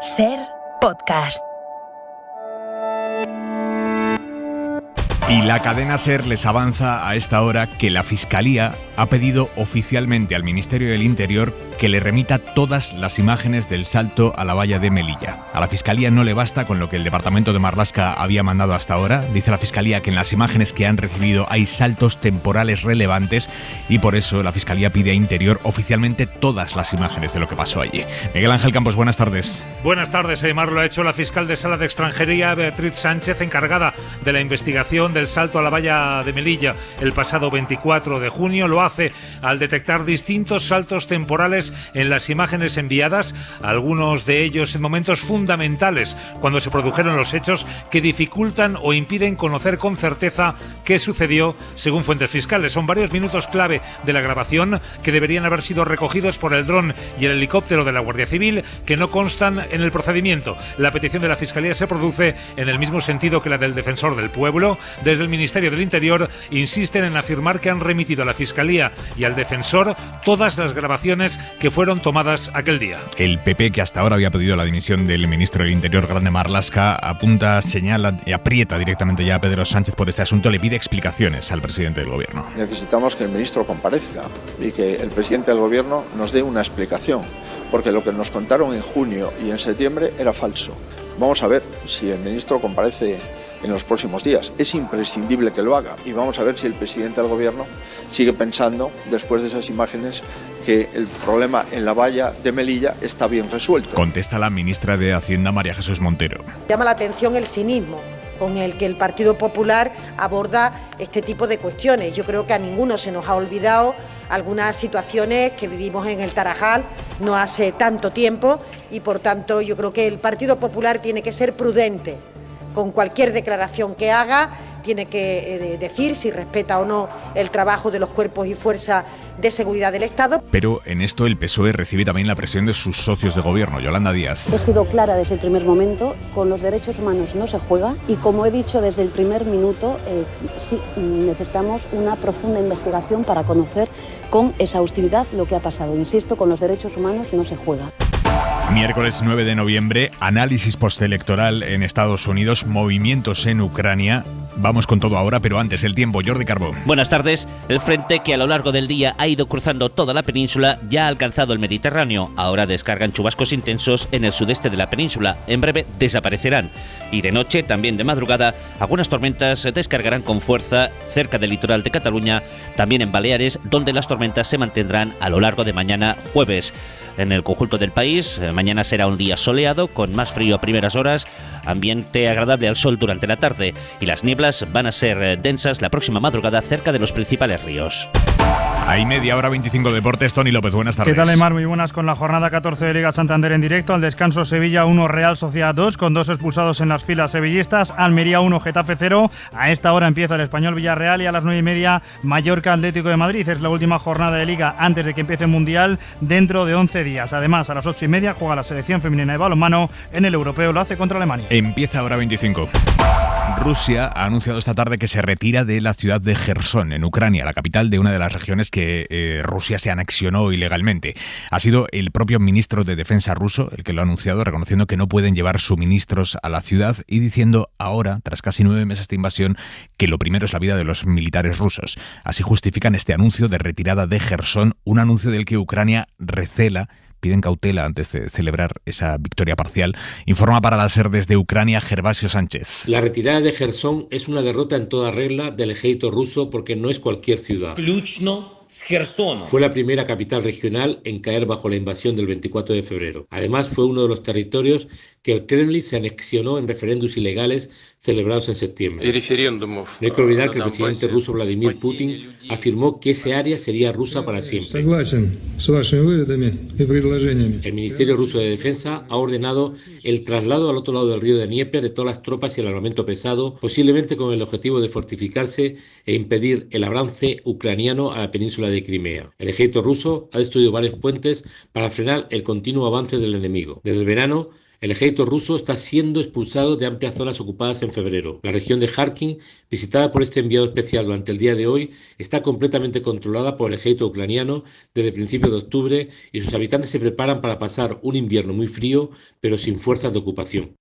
SER Podcast. Y la cadena SER les avanza a esta hora que la Fiscalía ha pedido oficialmente al Ministerio del Interior que le remita todas las imágenes del salto a la valla de Melilla. A la Fiscalía no le basta con lo que el Departamento de Marlaska había mandado hasta ahora. Dice la Fiscalía que en las imágenes que han recibido hay saltos temporales relevantes y por eso la Fiscalía pide a Interior oficialmente todas las imágenes de lo que pasó allí. Miguel Ángel Campos, buenas tardes. Buenas tardes, Aymar. Lo ha hecho la fiscal de Sala de Extranjería, Beatriz Sánchez, encargada de la investigación del salto a la valla de Melilla el pasado 24 de junio. Lo hace al detectar distintos saltos temporales en las imágenes enviadas, algunos de ellos en momentos fundamentales cuando se produjeron los hechos que dificultan o impiden conocer con certeza qué sucedió según fuentes fiscales. Son varios minutos clave de la grabación que deberían haber sido recogidos por el dron y el helicóptero de la Guardia Civil que no constan en el procedimiento. La petición de la Fiscalía se produce en el mismo sentido que la del Defensor del Pueblo. Desde el Ministerio del Interior insisten en afirmar que han remitido a la Fiscalía y al Defensor todas las grabaciones que fueron tomadas aquel día. El PP, que hasta ahora había pedido la dimisión del ministro del Interior, Grande Marlaska, apunta, señala y aprieta directamente ya a Pedro Sánchez por este asunto, le pide explicaciones al presidente del Gobierno. Necesitamos que el ministro comparezca y que el presidente del Gobierno nos dé una explicación, porque lo que nos contaron en junio y en septiembre era falso. Vamos a ver si el ministro comparece en los próximos días. Es imprescindible que lo haga y vamos a ver si el presidente del Gobierno sigue pensando, después de esas imágenes, que el problema en la valla de Melilla está bien resuelto. Contesta la ministra de Hacienda, María Jesús Montero. Llama la atención el cinismo con el que el Partido Popular aborda este tipo de cuestiones. Yo creo que a ninguno se nos ha olvidado algunas situaciones que vivimos en el Tarajal no hace tanto tiempo y por tanto yo creo que el Partido Popular tiene que ser prudente con cualquier declaración que haga, tiene que decir si respeta o no el trabajo de los cuerpos y fuerzas de seguridad del Estado. Pero en esto el PSOE recibe también la presión de sus socios de gobierno. Yolanda Díaz. He sido clara desde el primer momento, con los derechos humanos no se juega y como he dicho desde el primer minuto, sí, necesitamos una profunda investigación para conocer con exhaustividad lo que ha pasado. Insisto, con los derechos humanos no se juega. Miércoles 9 de noviembre, análisis postelectoral en Estados Unidos, movimientos en Ucrania. Vamos con todo ahora, pero antes el tiempo. Jordi Carbó. Buenas tardes. El frente que a lo largo del día ha ido cruzando toda la península ya ha alcanzado el Mediterráneo. Ahora descargan chubascos intensos en el sudeste de la península. En breve desaparecerán. Y de noche, también de madrugada, algunas tormentas descargarán con fuerza cerca del litoral de Cataluña, también en Baleares, donde las tormentas se mantendrán a lo largo de mañana jueves. En el conjunto del país, mañana será un día soleado, con más frío a primeras horas, ambiente agradable al sol durante la tarde y las nieblas van a ser densas la próxima madrugada cerca de los principales ríos. Hay media hora 25 deportes. Tony López, buenas tardes. ¿Qué tal, Aymar? Muy buenas. Con la jornada 14 de Liga Santander en directo. Al descanso Sevilla 1, Real Sociedad 2, con 2 expulsados en las filas sevillistas. Almería 1, Getafe 0. A esta hora empieza el Español Villarreal y a las 9:30 Mallorca Atlético de Madrid. Es la última jornada de Liga antes de que empiece el Mundial dentro de 11 días. Además, a las 8:30 juega la selección femenina de balonmano en el europeo. Lo hace contra Alemania. Empieza hora 25. Rusia ha anunciado esta tarde que se retira de la ciudad de Jersón, en Ucrania, la capital de una de las regiones que Rusia se anexionó ilegalmente. Ha sido el propio ministro de Defensa ruso el que lo ha anunciado, reconociendo que no pueden llevar suministros a la ciudad y diciendo ahora, tras casi 9 meses de invasión, que lo primero es la vida de los militares rusos. Así justifican este anuncio de retirada de Jersón, un anuncio del que Ucrania recela. Piden cautela antes de celebrar esa victoria parcial. Informa para la SER desde Ucrania Gervasio Sánchez. La retirada de Jersón es una derrota en toda regla del ejército ruso porque no es cualquier ciudad. Fue la primera capital regional en caer bajo la invasión del 24 de febrero. Además, fue uno de los territorios que el Kremlin se anexionó en referéndums ilegales celebrados en septiembre. No hay que olvidar que el presidente ruso Vladimir Putin afirmó que esa área sería rusa para siempre. El Ministerio Ruso de Defensa ha ordenado el traslado al otro lado del río de Dnieper de todas las tropas y el armamento pesado, posiblemente con el objetivo de fortificarse e impedir el avance ucraniano a la península de Crimea. El ejército ruso ha destruido varios puentes para frenar el continuo avance del enemigo. Desde el verano, El ejército ruso está siendo expulsado de amplias zonas ocupadas en febrero. La región de Kharkiv, visitada por este enviado especial durante el día de hoy, está completamente controlada por el ejército ucraniano desde principios de octubre y sus habitantes se preparan para pasar un invierno muy frío, pero sin fuerzas de ocupación.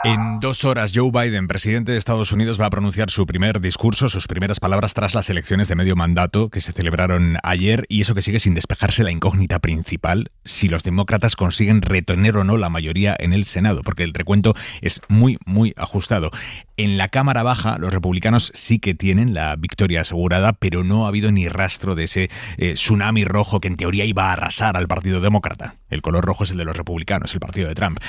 En 2 horas, Joe Biden, presidente de Estados Unidos, va a pronunciar su primer discurso, sus primeras palabras tras las elecciones de medio mandato que se celebraron ayer, y eso que sigue sin despejarse la incógnita principal, si los demócratas consiguen retener o no la mayoría en el Senado, porque el recuento es muy, muy ajustado. En la Cámara Baja, los republicanos sí que tienen la victoria asegurada, pero no ha habido ni rastro de ese tsunami rojo que en teoría iba a arrasar al Partido Demócrata. El color rojo es el de los republicanos, el partido de Trump.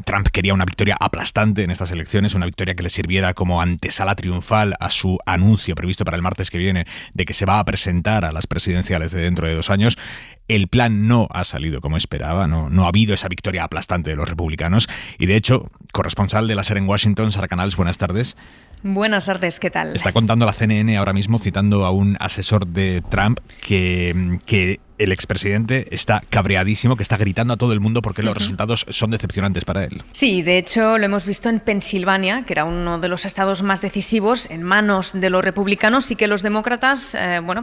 Trump quería una victoria aplastante en estas elecciones, una victoria que le sirviera como antesala triunfal a su anuncio previsto para el martes que viene de que se va a presentar a las presidenciales de dentro de 2 años. El plan no ha salido como esperaba, no ha habido esa victoria aplastante de los republicanos y, de hecho, corresponsal de la SER en Washington, Sara Canals, buenas tardes. Buenas tardes, ¿qué tal? Está contando la CNN ahora mismo, citando a un asesor de Trump, que el expresidente está cabreadísimo, que está gritando a todo el mundo porque los resultados son decepcionantes para él. Sí, de hecho lo hemos visto en Pensilvania, que era uno de los estados más decisivos en manos de los republicanos, y que los demócratas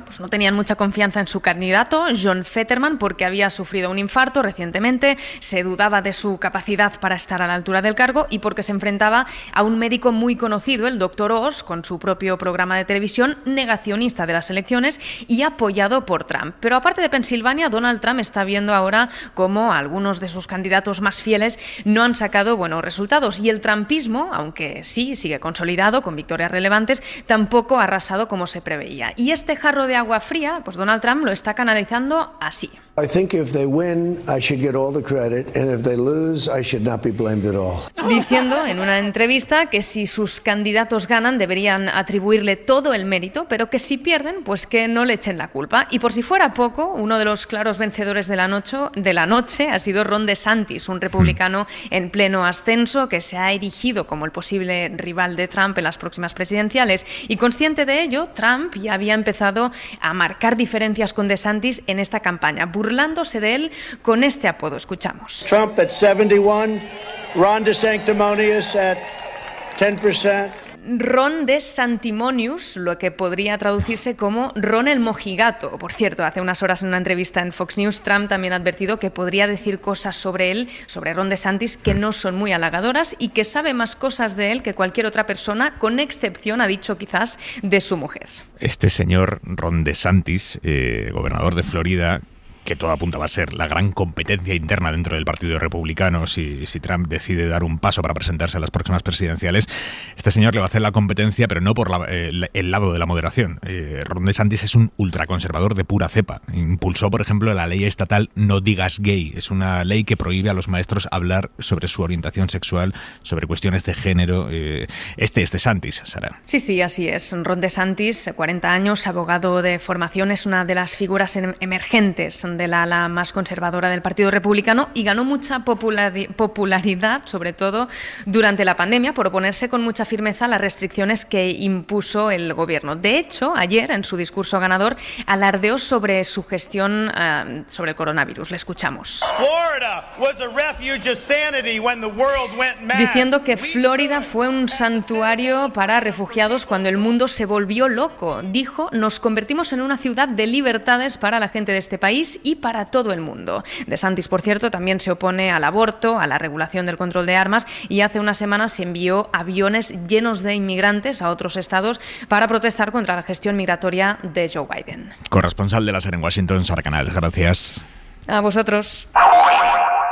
pues no tenían mucha confianza en su candidato, John Fetterman, porque había sufrido un infarto recientemente, se dudaba de su capacidad para estar a la altura del cargo y porque se enfrentaba a un médico muy conocido, el Dr. Oz, con su propio programa de televisión, negacionista de las elecciones y apoyado por Trump. Pero aparte de Pensilvania, Donald Trump está viendo ahora cómo algunos de sus candidatos más fieles no han sacado buenos resultados, y el trumpismo, aunque sí sigue consolidado con victorias relevantes, tampoco ha arrasado como se preveía. Y este jarro de agua fría, pues Donald Trump lo está canalizando así. Diciendo en una entrevista que si sus candidatos ganan deberían atribuirle todo el mérito, pero que si pierden, pues que no le echen la culpa. Y por si fuera poco, uno de los claros vencedores de la noche ha sido Ron DeSantis, un republicano en pleno ascenso que se ha erigido como el posible rival de Trump en las próximas presidenciales. Y consciente de ello, Trump ya había empezado a marcar diferencias con DeSantis en esta campaña, burlándose de él con este apodo. Escuchamos. Trump at 71, Ron DeSanctimonious at 10%. Ron DeSanctimonious, lo que podría traducirse como Ron el mojigato. Por cierto, hace unas horas en una entrevista en Fox News, Trump también ha advertido que podría decir cosas sobre él, sobre Ron DeSantis, que no son muy halagadoras y que sabe más cosas de él que cualquier otra persona, con excepción, ha dicho quizás, de su mujer. Este señor Ron DeSantis, gobernador de Florida, que todo apunta a ser la gran competencia interna dentro del Partido Republicano si Trump decide dar un paso para presentarse a las próximas presidenciales. Este señor le va a hacer la competencia, pero no por el lado de la moderación. Ron DeSantis es un ultraconservador de pura cepa. Impulsó, por ejemplo, la ley estatal No Digas Gay. Es una ley que prohíbe a los maestros hablar sobre su orientación sexual, sobre cuestiones de género. Este es DeSantis, Sara. Sí, así es. Ron DeSantis, 40 años, abogado de formación, es una de las figuras emergentes de la ala más conservadora del Partido Republicano y ganó mucha popularidad, sobre todo durante la pandemia, por oponerse con mucha firmeza a las restricciones que impuso el gobierno. De hecho, ayer, en su discurso ganador, alardeó sobre su gestión sobre el coronavirus. Le escuchamos. Diciendo que Florida fue un santuario para refugiados cuando el mundo se volvió loco. Dijo, nos convertimos en una ciudad de libertades para la gente de este país y para todo el mundo. DeSantis, por cierto, también se opone al aborto, a la regulación del control de armas, y hace unas semanas se envió aviones llenos de inmigrantes a otros estados para protestar contra la gestión migratoria de Joe Biden. Corresponsal de la SER en Washington, Sara Canals, gracias. A vosotros.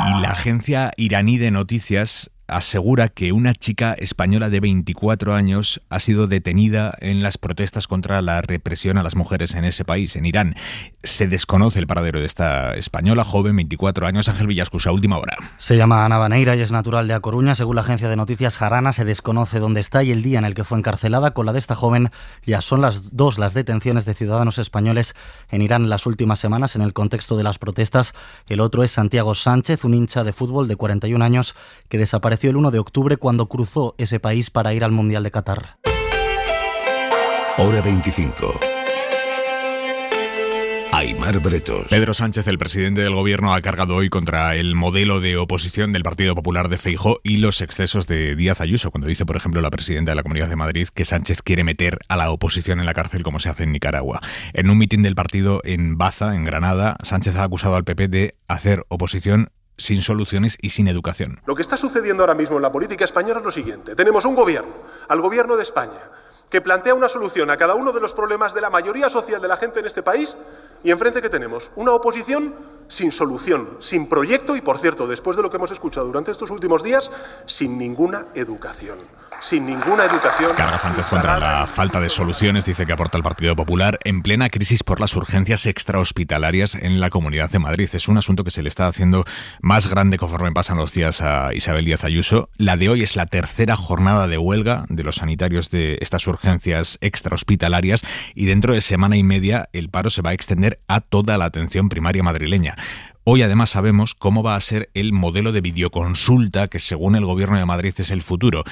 Y la agencia iraní de noticias asegura que una chica española de 24 años ha sido detenida en las protestas contra la represión a las mujeres en ese país, en Irán. Se desconoce el paradero de esta española, joven, 24 años. Ángel Villascusa, última hora. Se llama Ana Baneira y es natural de A Coruña. Según la agencia de noticias Jarana, se desconoce dónde está y el día en el que fue encarcelada. Con la de esta joven ya son las detenciones de ciudadanos españoles en Irán en las últimas semanas en el contexto de las protestas. El otro es Santiago Sánchez, un hincha de fútbol de 41 años que desapareció el 1 de octubre cuando cruzó ese país para ir al Mundial de Qatar. Hora 25. Aimar Bretos. Pedro Sánchez, el presidente del Gobierno, ha cargado hoy contra el modelo de oposición del Partido Popular de Feijóo y los excesos de Díaz Ayuso, cuando dice, por ejemplo, la presidenta de la Comunidad de Madrid que Sánchez quiere meter a la oposición en la cárcel como se hace en Nicaragua. En un mitin del partido en Baza, en Granada, Sánchez ha acusado al PP de hacer oposición sin soluciones y sin educación. Lo que está sucediendo ahora mismo en la política española es lo siguiente. Tenemos un gobierno, al gobierno de España, que plantea una solución a cada uno de los problemas de la mayoría social de la gente en este país, y enfrente que tenemos una oposición sin solución, sin proyecto y, por cierto, después de lo que hemos escuchado durante estos últimos días, sin ninguna educación. Sin ninguna educación. Carga Sánchez contra la falta de soluciones, dice que aporta el Partido Popular en plena crisis por las urgencias extrahospitalarias en la Comunidad de Madrid. Es un asunto que se le está haciendo más grande conforme pasan los días a Isabel Díaz Ayuso. La de hoy es la tercera jornada de huelga de los sanitarios de estas urgencias extrahospitalarias y dentro de semana y media el paro se va a extender a toda la atención primaria madrileña. Hoy además sabemos cómo va a ser el modelo de videoconsulta que según el Gobierno de Madrid es el futuro.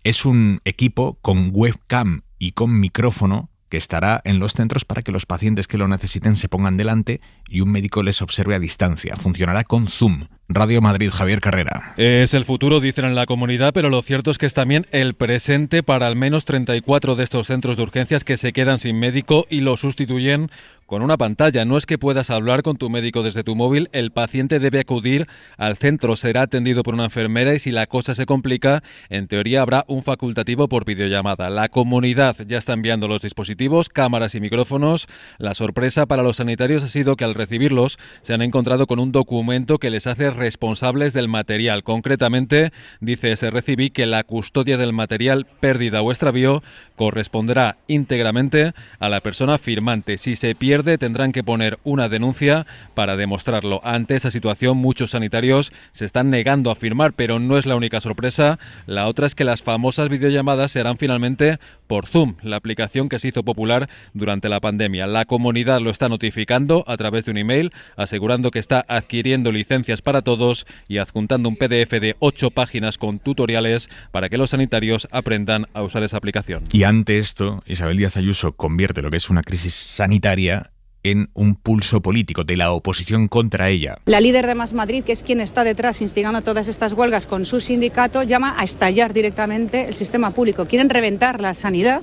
Es un equipo con webcam y con micrófono que estará en los centros para que los pacientes que lo necesiten se pongan delante y un médico les observe a distancia. Funcionará con Zoom. Radio Madrid, Javier Carrera. Es el futuro, dicen en la comunidad, pero lo cierto es que es también el presente para al menos 34 de estos centros de urgencias que se quedan sin médico y lo sustituyen con una pantalla. No es que puedas hablar con tu médico desde tu móvil, el paciente debe acudir al centro, será atendido por una enfermera y si la cosa se complica, en teoría habrá un facultativo por videollamada. La comunidad ya está enviando los dispositivos, cámaras y micrófonos. La sorpresa para los sanitarios ha sido que al recibirlos se han encontrado con un documento que les hace responsables del material. Concretamente, dice ese recibí que la custodia del material, pérdida o extravío corresponderá íntegramente a la persona firmante. Si se pierde, tendrán que poner una denuncia para demostrarlo. Ante esa situación, muchos sanitarios se están negando a firmar, pero no es la única sorpresa. La otra es que las famosas videollamadas se harán finalmente por Zoom, la aplicación que se hizo popular durante la pandemia. La comunidad lo está notificando a través de un email, asegurando que está adquiriendo licencias para todos y adjuntando un PDF de 8 páginas con tutoriales para que los sanitarios aprendan a usar esa aplicación. Y ante esto, Isabel Díaz Ayuso convierte lo que es una crisis sanitaria en un pulso político de la oposición contra ella. La líder de Más Madrid, que es quien está detrás instigando todas estas huelgas con su sindicato, llama a estallar directamente el sistema público. Quieren reventar la sanidad,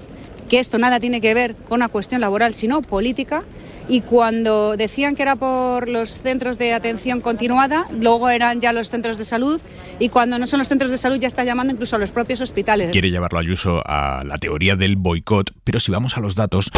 que esto nada tiene que ver con una cuestión laboral, sino política. Y cuando decían que era por los centros de atención continuada, luego eran ya los centros de salud, y cuando no son los centros de salud ya está llamando incluso a los propios hospitales. Quiere llevarlo Ayuso a la teoría del boicot, pero si vamos a los datos,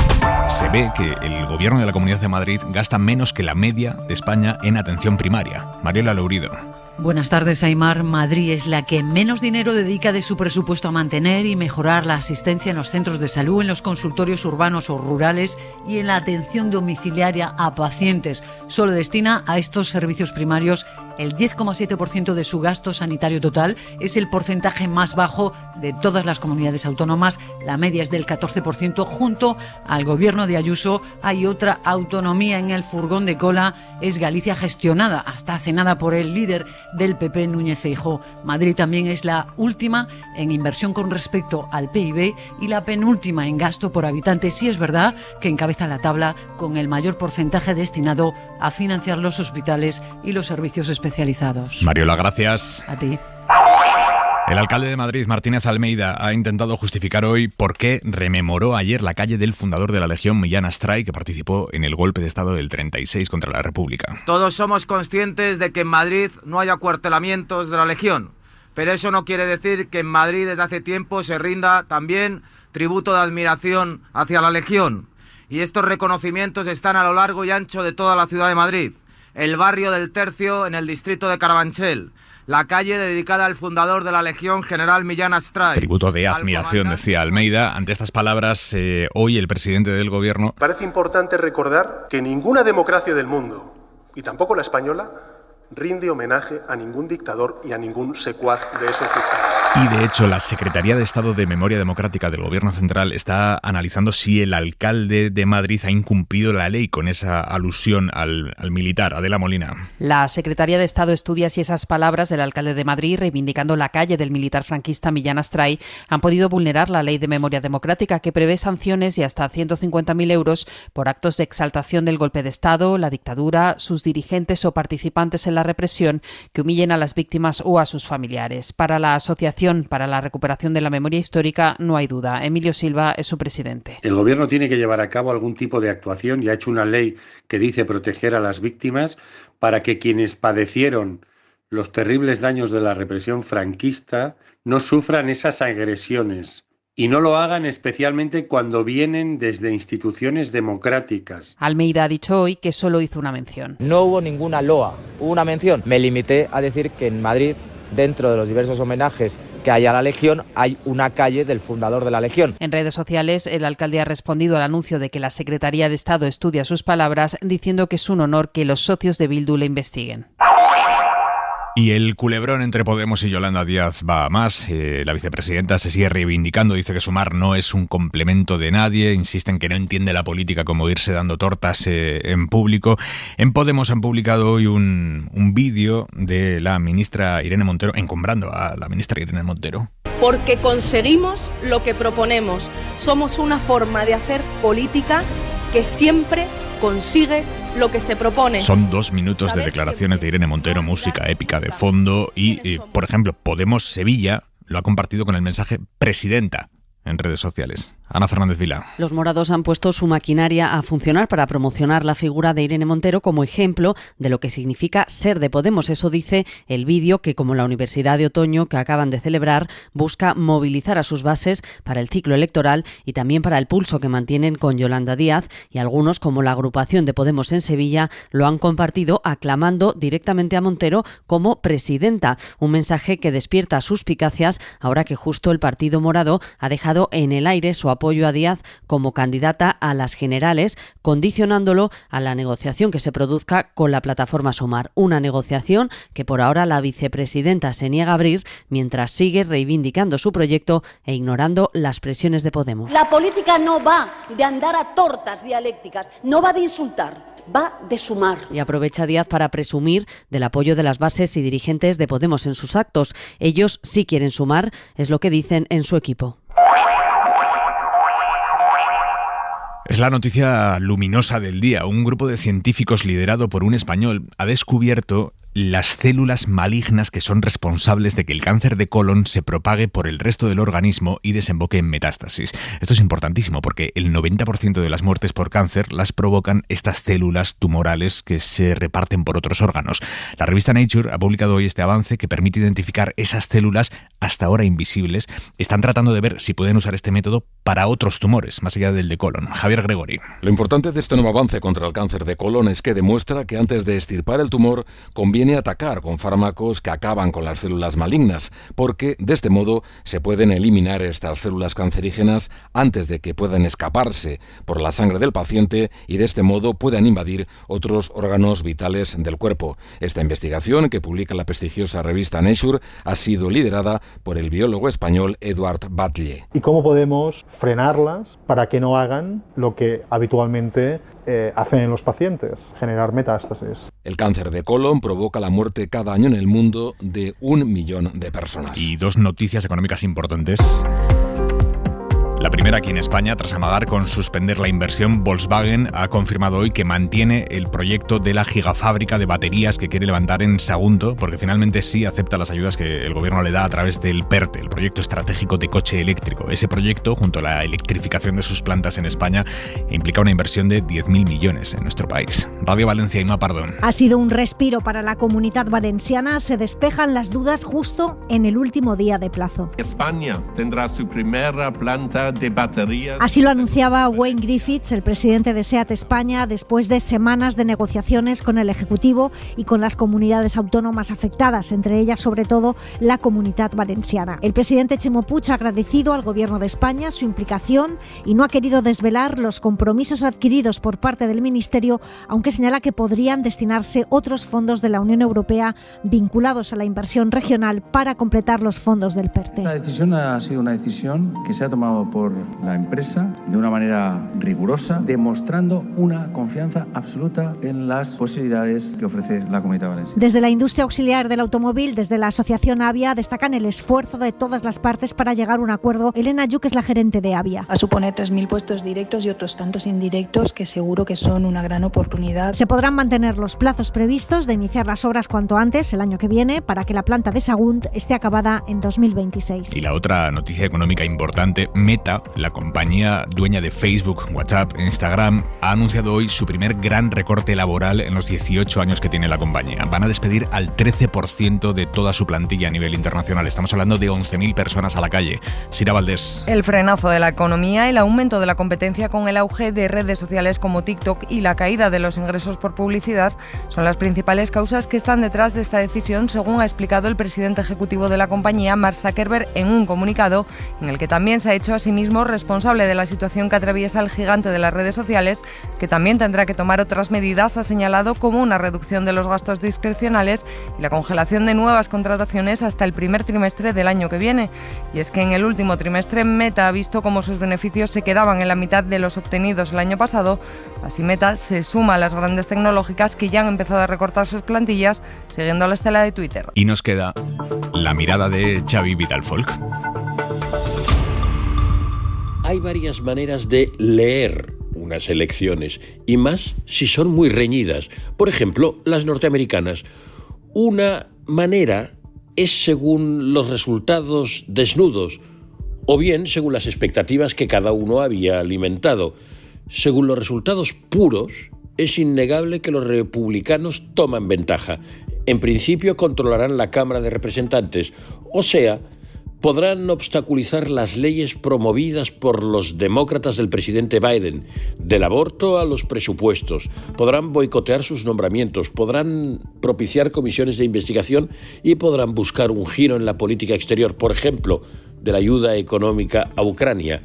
se ve que el Gobierno de la Comunidad de Madrid gasta menos que la media de España en atención primaria. Mariela Lourido. Buenas tardes, Aimar. Madrid es la que menos dinero dedica de su presupuesto a mantener y mejorar la asistencia en los centros de salud, en los consultorios urbanos o rurales y en la atención domiciliaria a pacientes. Solo destina a estos servicios primarios el 10,7% de su gasto sanitario total. Es el porcentaje más bajo de todas las comunidades autónomas. La media es del 14%. Junto al Gobierno de Ayuso hay otra autonomía en el furgón de cola. Es Galicia, gestionada hasta hace nada por el líder del PP, Núñez Feijóo. Madrid también es la última en inversión con respecto al PIB y la penúltima en gasto por habitante. Sí es verdad que encabeza la tabla con el mayor porcentaje destinado a financiar los hospitales y los servicios especializados. Mariola, gracias. A ti. El alcalde de Madrid, Martínez Almeida, ha intentado justificar hoy por qué rememoró ayer la calle del fundador de la Legión, Millán Astray, que participó en el golpe de Estado del 36 contra la República. Todos somos conscientes de que en Madrid no hay acuartelamientos de la Legión, pero eso no quiere decir que en Madrid desde hace tiempo se rinda también tributo de admiración hacia la Legión. Y estos reconocimientos están a lo largo y ancho de toda la ciudad de Madrid. El barrio del Tercio en el distrito de Carabanchel, la calle dedicada al fundador de la Legión, General Millán Astray. Tributo de admiración, decía Almeida. Ante estas palabras, hoy el presidente del Gobierno... Parece importante recordar que ninguna democracia del mundo, y tampoco la española, rinde homenaje a ningún dictador y a ningún secuaz de esos dictadores. Y de hecho, la Secretaría de Estado de Memoria Democrática del Gobierno Central está analizando si el alcalde de Madrid ha incumplido la ley con esa alusión al militar. Adela Molina. La Secretaría de Estado estudia si esas palabras del alcalde de Madrid, reivindicando la calle del militar franquista Millán Astray, han podido vulnerar la ley de memoria democrática, que prevé sanciones de hasta 150.000 euros por actos de exaltación del golpe de Estado, la dictadura, sus dirigentes o participantes en la represión que humillen a las víctimas o a sus familiares. Para la Asociación para la Recuperación de la Memoria Histórica no hay duda. Emilio Silva es su presidente. El Gobierno tiene que llevar a cabo algún tipo de actuación y ha hecho una ley que dice proteger a las víctimas para que quienes padecieron los terribles daños de la represión franquista no sufran esas agresiones. Y no lo hagan especialmente cuando vienen desde instituciones democráticas. Almeida ha dicho hoy que solo hizo una mención. No hubo ninguna loa, hubo una mención. Me limité a decir que en Madrid, dentro de los diversos homenajes que hay a la Legión, hay una calle del fundador de la Legión. En redes sociales, el alcalde ha respondido al anuncio de que la Secretaría de Estado estudia sus palabras, diciendo que es un honor que los socios de Bildu le investiguen. Y el culebrón entre Podemos y Yolanda Díaz va a más. La vicepresidenta se sigue reivindicando, dice que Sumar no es un complemento de nadie, insiste en que no entiende la política como irse dando tortas en público. En Podemos han publicado hoy un vídeo de la ministra Irene Montero, encumbrando a la ministra Irene Montero. Porque conseguimos lo que proponemos. Somos una forma de hacer política que siempre consigue lo que se propone. Son 2 minutos de declaraciones de Irene Montero, música épica de fondo y, por ejemplo, Podemos Sevilla lo ha compartido con el mensaje presidenta en redes sociales. Ana Fernández Vila. Los morados han puesto su maquinaria a funcionar para promocionar la figura de Irene Montero como ejemplo de lo que significa ser de Podemos. Eso dice el vídeo que, como la Universidad de Otoño que acaban de celebrar, busca movilizar a sus bases para el ciclo electoral y también para el pulso que mantienen con Yolanda Díaz, y algunos, como la agrupación de Podemos en Sevilla, lo han compartido aclamando directamente a Montero como presidenta, un mensaje que despierta suspicacias ahora que justo el Partido Morado ha dejado en el aire su apoyo a Díaz como candidata a las generales, condicionándolo a la negociación que se produzca con la plataforma Sumar. Una negociación que por ahora la vicepresidenta se niega a abrir, mientras sigue reivindicando su proyecto e ignorando las presiones de Podemos. La política no va de andar a tortas dialécticas, no va de insultar, va de sumar. Y aprovecha Díaz para presumir del apoyo de las bases y dirigentes de Podemos en sus actos. Ellos sí quieren sumar, es lo que dicen en su equipo. Es la noticia luminosa del día. Un grupo de científicos liderado por un español ha descubierto las células malignas que son responsables de que el cáncer de colon se propague por el resto del organismo y desemboque en metástasis. Esto es importantísimo porque el 90% de las muertes por cáncer las provocan estas células tumorales que se reparten por otros órganos. La revista Nature ha publicado hoy este avance que permite identificar esas células hasta ahora invisibles. Están tratando de ver si pueden usar este método para otros tumores, más allá del de colon. Javier Gregori. Lo importante de este nuevo avance contra el cáncer de colon es que demuestra que antes de extirpar el tumor conviene atacar con fármacos que acaban con las células malignas, porque de este modo se pueden eliminar estas células cancerígenas antes de que puedan escaparse por la sangre del paciente y de este modo puedan invadir otros órganos vitales del cuerpo. Esta investigación, que publica la prestigiosa revista Nature, ha sido liderada por el biólogo español Eduard Batlle. ¿Y cómo podemos frenarlas para que no hagan lo que habitualmente hacen en los pacientes, generar metástasis? El cáncer de colon provoca la muerte cada año en el mundo de 1 millón de personas. Y 2 noticias económicas importantes. La primera aquí en España, tras amagar con suspender la inversión, Volkswagen ha confirmado hoy que mantiene el proyecto de la gigafábrica de baterías que quiere levantar en Sagunto, porque finalmente sí acepta las ayudas que el gobierno le da a través del PERTE, el proyecto estratégico de coche eléctrico. Ese proyecto, junto a la electrificación de sus plantas en España, implica una inversión de 10.000 millones en nuestro país. Radio Valencia, Inma Pardo. Ha sido un respiro para la Comunidad Valenciana. Se despejan las dudas justo en el último día de plazo. España tendrá su primera planta de baterías. Así lo anunciaba Wayne Griffiths, el presidente de SEAT España, después de semanas de negociaciones con el Ejecutivo y con las comunidades autónomas afectadas, entre ellas sobre todo la Comunitat Valenciana. El presidente Ximo Puig ha agradecido al Gobierno de España su implicación y no ha querido desvelar los compromisos adquiridos por parte del Ministerio, aunque señala que podrían destinarse otros fondos de la Unión Europea vinculados a la inversión regional para completar los fondos del PERTE. Esta decisión ha sido una decisión que se ha tomado por la empresa de una manera rigurosa, demostrando una confianza absoluta en las posibilidades que ofrece la Comunitat Valenciana. Desde la industria auxiliar del automóvil, desde la asociación Avia, destacan el esfuerzo de todas las partes para llegar a un acuerdo. Elena Lluc es la gerente de Avia. Va a suponer 3.000 puestos directos y otros tantos indirectos que seguro que son una gran oportunidad. Se podrán mantener los plazos previstos de iniciar las obras cuanto antes, el año que viene, para que la planta de Sagunt esté acabada en 2026. Y la otra noticia económica importante, Meta, la compañía dueña de Facebook, WhatsApp, Instagram, ha anunciado hoy su primer gran recorte laboral en los 18 años que tiene la compañía. Van a despedir al 13% de toda su plantilla a nivel internacional. Estamos hablando de 11.000 personas a la calle. Sira Valdés. El frenazo de la economía, el aumento de la competencia con el auge de redes sociales como TikTok y la caída de los ingresos por publicidad son las principales causas que están detrás de esta decisión, según ha explicado el presidente ejecutivo de la compañía, Mark Zuckerberg, en un comunicado en el que también se ha hecho a sí mismo responsable de la situación que atraviesa el gigante de las redes sociales, que también tendrá que tomar otras medidas, ha señalado, como una reducción de los gastos discrecionales y la congelación de nuevas contrataciones hasta el primer trimestre del año que viene. Y es que en el último trimestre Meta ha visto cómo sus beneficios se quedaban en la mitad de los obtenidos el año pasado. Así Meta se suma a las grandes tecnológicas que ya han empezado a recortar sus plantillas, siguiendo la estela de Twitter. Y nos queda la mirada de Xavi Vidal-Folk. Hay varias maneras de leer unas elecciones, y más si son muy reñidas. Por ejemplo, las norteamericanas. Una manera es según los resultados desnudos, o bien según las expectativas que cada uno había alimentado. Según los resultados puros, es innegable que los republicanos toman ventaja. En principio controlarán la Cámara de Representantes, o sea, podrán obstaculizar las leyes promovidas por los demócratas del presidente Biden, del aborto a los presupuestos, podrán boicotear sus nombramientos, podrán propiciar comisiones de investigación y podrán buscar un giro en la política exterior, por ejemplo, de la ayuda económica a Ucrania.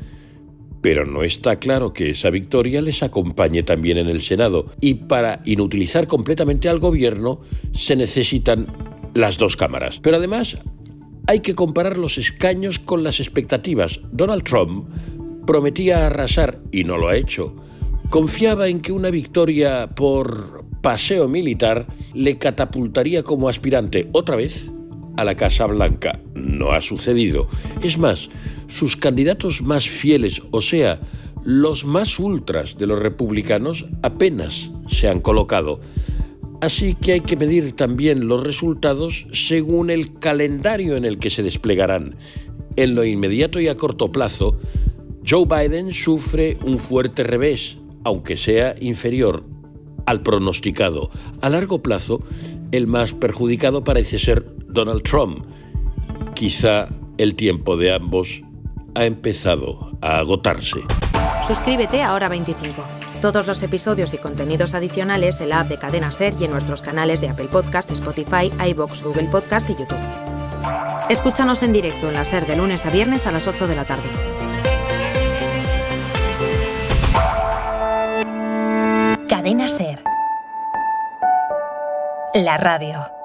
Pero no está claro que esa victoria les acompañe también en el Senado. Y para inutilizar completamente al gobierno se necesitan las dos cámaras. Pero además hay que comparar los escaños con las expectativas. Donald Trump prometía arrasar y no lo ha hecho. Confiaba en que una victoria por paseo militar le catapultaría como aspirante otra vez a la Casa Blanca. No ha sucedido. Es más, sus candidatos más fieles, o sea, los más ultras de los republicanos, apenas se han colocado. Así que hay que medir también los resultados según el calendario en el que se desplegarán. En lo inmediato y a corto plazo, Joe Biden sufre un fuerte revés, aunque sea inferior al pronosticado. A largo plazo, el más perjudicado parece ser Donald Trump. Quizá el tiempo de ambos ha empezado a agotarse. Suscríbete a Hora 25. Todos los episodios y contenidos adicionales en la app de Cadena SER y en nuestros canales de Apple Podcast, Spotify, iVoox, Google Podcast y YouTube. Escúchanos en directo en la SER de lunes a viernes a las 8 de la tarde. Cadena SER. La radio.